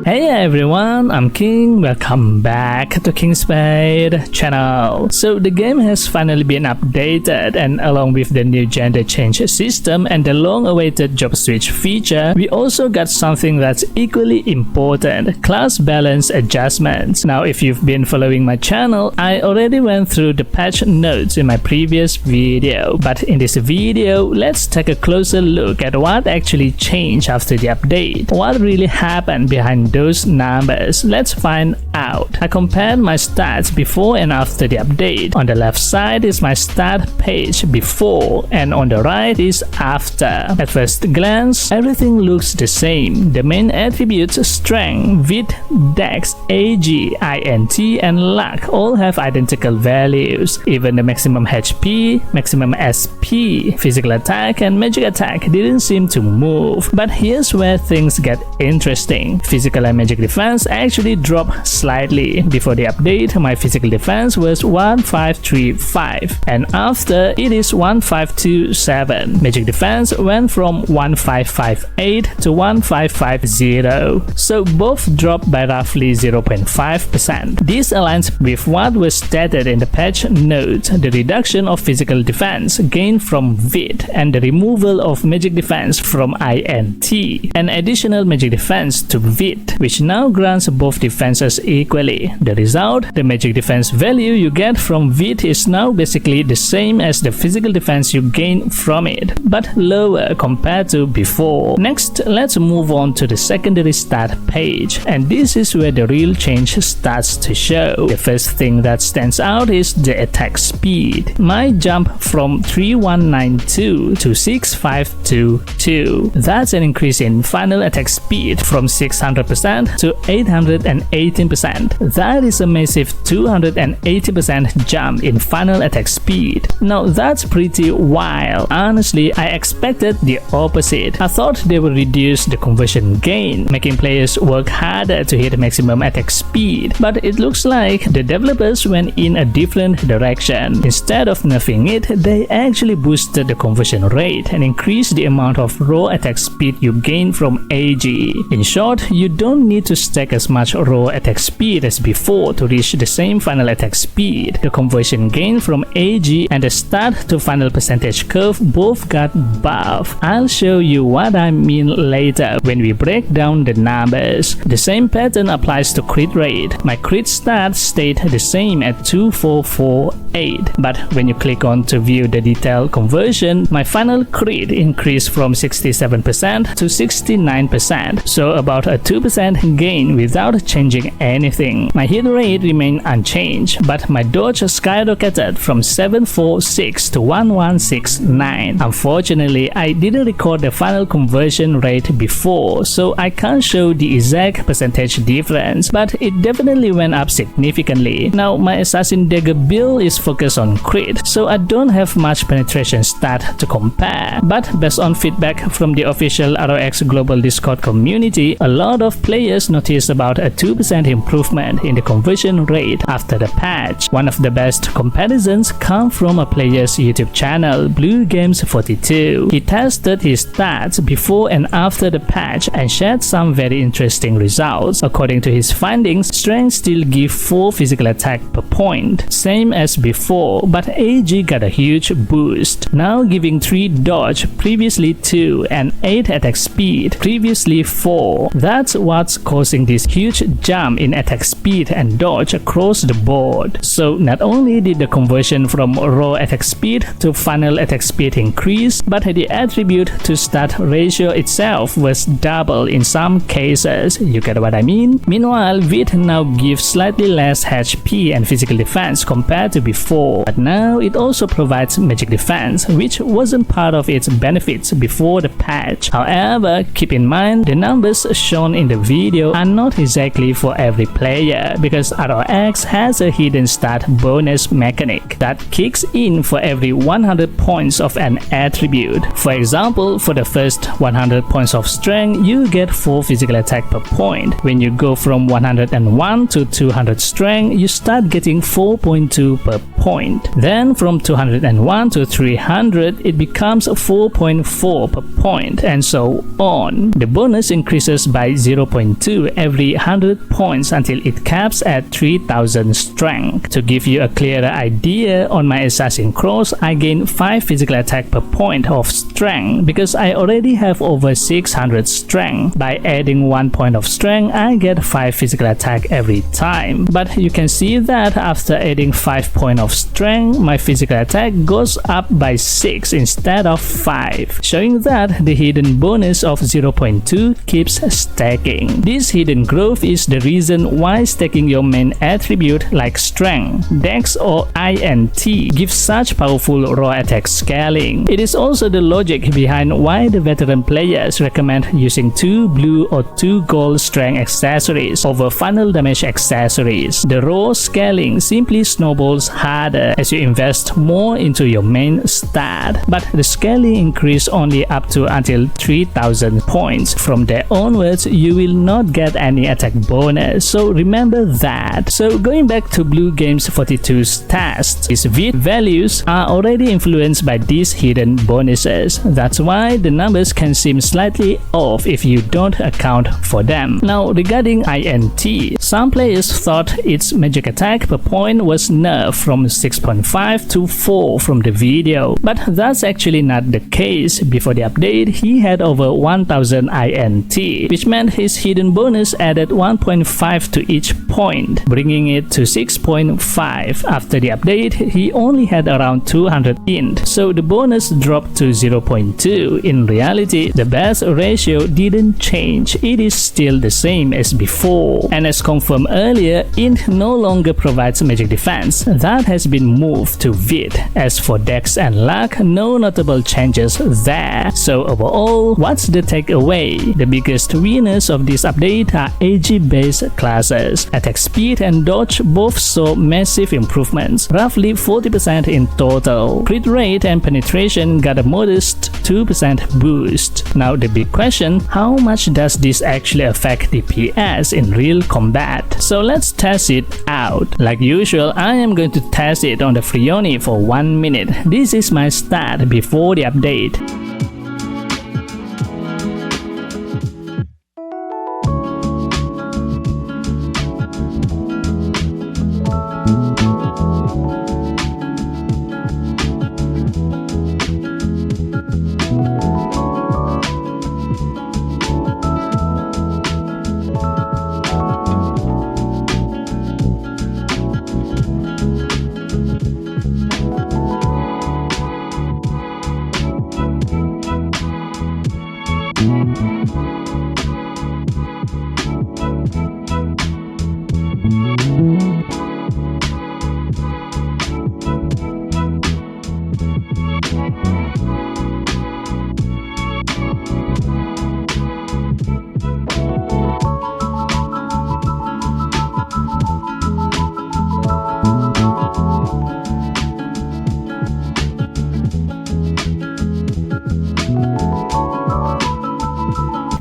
Hey everyone, I'm King. Welcome back to King Spade channel. So the game has finally been updated, and along with the new gender change system and the long-awaited job switch feature, we also got something that's equally important: class balance adjustments. Now, if you've been following my channel, I already went through the patch notes in my previous video, but in this video, let's take a closer look at what actually changed after the update. What really happened behind those numbers? Let's find out. I compared my stats before and after the update. On the left side is my stat page before, and on the right is after. At first glance, everything looks the same. The main attributes strength, wit, dex, AG, INT, and luck all have identical values. Even the maximum HP, maximum SP, physical attack, and magic attack didn't seem to move. But here's where things get interesting. Physical and magic defense actually dropped slightly. Before the update, my physical defense was 1535, and after it is 1527. Magic defense went from 1558 to 1550, so both dropped by roughly 0.5%. This aligns with what was stated in the patch notes: the reduction of physical defense gained from wit and the removal of magic defense from INT, and additional magic defense to wit, which now grants both defenses equally. The result: the magic defense value you get from wit is now basically the same as the physical defense you gain from it, but lower compared to before. Next, let's move on to the secondary stat page, and this is where the real change starts to show. The first thing that stands out is the attack speed. My jump from 3192 to 6522. That's an increase in final attack speed from 600% to 818%. That is a massive 280% jump in final attack speed. Now that's pretty wild. Honestly, I expected the opposite. I thought they would reduce the conversion gain, making players work harder to hit maximum attack speed, but it looks like the developers went in a different direction. Instead of nerfing it, they actually boosted the conversion rate and increased the amount of raw attack speed you gain from AG. In short, you don't need to stack as much raw attack speed as before to reach the same final attack speed. The conversion gain from AG and the start to final percentage curve both got buffed. I'll show you what I mean later when we break down the numbers. The same pattern applies to crit rate. My crit stat stayed the same at 2448, but when you click on to view the detailed conversion, my final crit increased from 67% to 69%, so about a 2% gain without changing anything. My hit rate remained unchanged, but my dodge skyrocketed from 746 to 1169. Unfortunately, I didn't record the final conversion rate before, so I can't show the exact percentage difference, but it definitely went up significantly. Now, my assassin dagger build is focused on crit, so I don't have much penetration stat to compare. But based on feedback from the official ROX Global Discord community, a lot of players noticed about a 2% improvement in the conversion rate after the patch. One of the best comparisons come from a player's YouTube channel, BlueGames42. He tested his stats before and after the patch and shared some very interesting results. According to his findings, strength still gives 4 physical attack per point, same as before, but AG got a huge boost, now giving 3 dodge, previously 2, and 8 attack speed, previously 4. That's what's causing this huge jump in attack speed and dodge across the board. So not only did the conversion from raw attack speed to final attack speed increase, but the attribute to stat ratio itself was double in some cases. You get what I mean? Meanwhile, wit now gives slightly less HP and physical defense compared to before, but now it also provides magic defense, which wasn't part of its benefits before the patch. However, keep in mind the numbers shown in the video are not exactly for every player, because ROX has a hidden stat bonus mechanic that kicks in for every 100 points of an attribute. For example, for the first 100 points of strength, you get 4 physical attack per point. When you go from 101 to 200 strength, you start getting 4.2 per point. Then from 201 to 300, it becomes 4.4 per point, and so on. The bonus increases by 0.5 0.2 every 100 points until it caps at 3000 strength. To give you a clearer idea, on my Assassin Cross, I gain 5 physical attack per point of strength because I already have over 600 strength. By adding 1 point of strength, I get 5 physical attack every time. But you can see that after adding 5 points of strength, my physical attack goes up by 6 instead of 5, showing that the hidden bonus of 0.2 keeps stacking. This hidden growth is the reason why stacking your main attribute like strength, dex or INT gives such powerful raw attack scaling. It is also the logic behind why the veteran players recommend using 2 blue or 2 gold strength accessories over funnel damage accessories. The raw scaling simply snowballs harder as you invest more into your main stat, but the scaling increase only up to until 3000 points. From there onwards, you will not get any attack bonus, so remember that. So going back to Blue Games 42's stats, these VIT values are already influenced by these hidden bonuses. That's why the numbers can seem slightly off if you don't account for them. Now regarding INT, some players thought its magic attack per point was nerfed from 6.5 to 4 from the video, but that's actually not the case. Before the update, he had over 1000 INT, which meant his hidden bonus added 1.5 to each point, bringing it to 6.5. After the update, he only had around 200 int, so the bonus dropped to 0.2. In reality, the best ratio didn't change, it is still the same as before. And as confirmed earlier, int no longer provides magic defense, that has been moved to VIT. As for dex and luck, no notable changes there. So overall, what's the takeaway? The biggest winners of this update are AG based classes. Attack speed and dodge both saw massive improvements, roughly 40% in total. Crit rate and penetration got a modest 2% boost. Now the big question, how much does this actually affect DPS in real combat? So let's test it out. Like usual, I am going to test it on the Frioni for 1 minute. This is my stat before the update.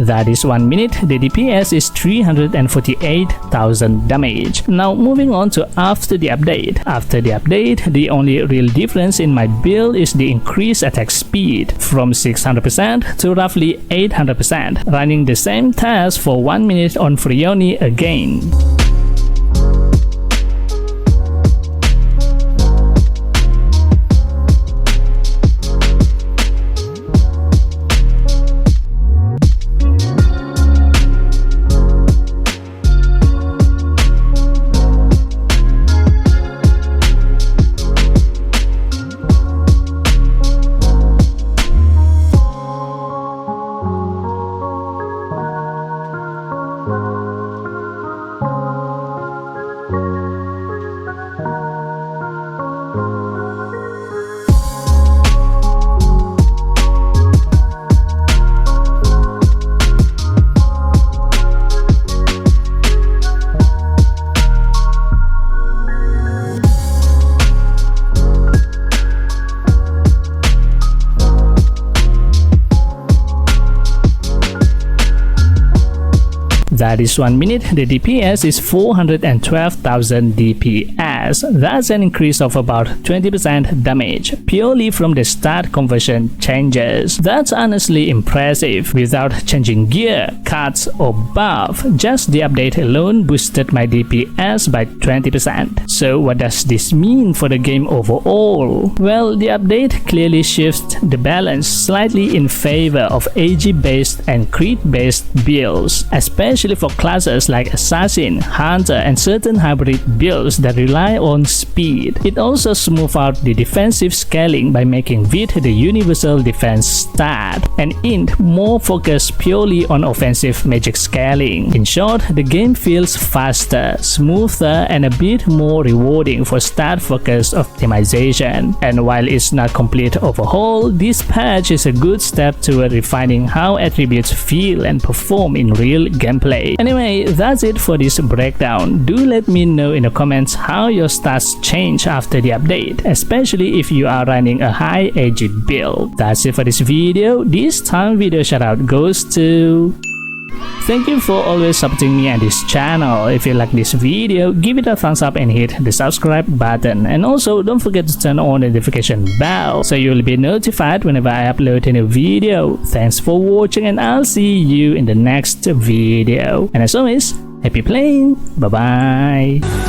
That is 1 minute, the DPS is 348,000 damage. Now moving on to after the update. After the update, the only real difference in my build is the increased attack speed from 600% to roughly 800%, running the same task for 1 minute on Frioni again. That is 1 minute, the DPS is 412,000 DPS. That's an increase of about 20% damage, purely from the stat conversion changes. That's honestly impressive, without changing gear, cards or buff. Just the update alone boosted my DPS by 20%. So what does this mean for the game overall? Well, the update clearly shifts the balance slightly in favor of AG-based and crit-based builds, especially for classes like Assassin, Hunter, and certain hybrid builds that rely on speed. It also smooths out the defensive scaling by making Vit the universal defense stat, and Int more focused purely on offensive magic scaling. In short, the game feels faster, smoother, and a bit more rewarding for stat-focused optimization. And while it's not complete overhaul, this patch is a good step toward refining how attributes feel and perform in real gameplay. Anyway, that's it for this breakdown. Do let me know in the comments how your stats change after the update, especially if you are running a high AG build. That's it for this video. This time video shoutout goes to... Thank you for always supporting me and this channel. If you like this video, give it a thumbs up and hit the subscribe button. And also don't forget to turn on the notification bell so you'll be notified whenever I upload a new video. Thanks for watching and I'll see you in the next video. And as always, happy playing. Bye bye.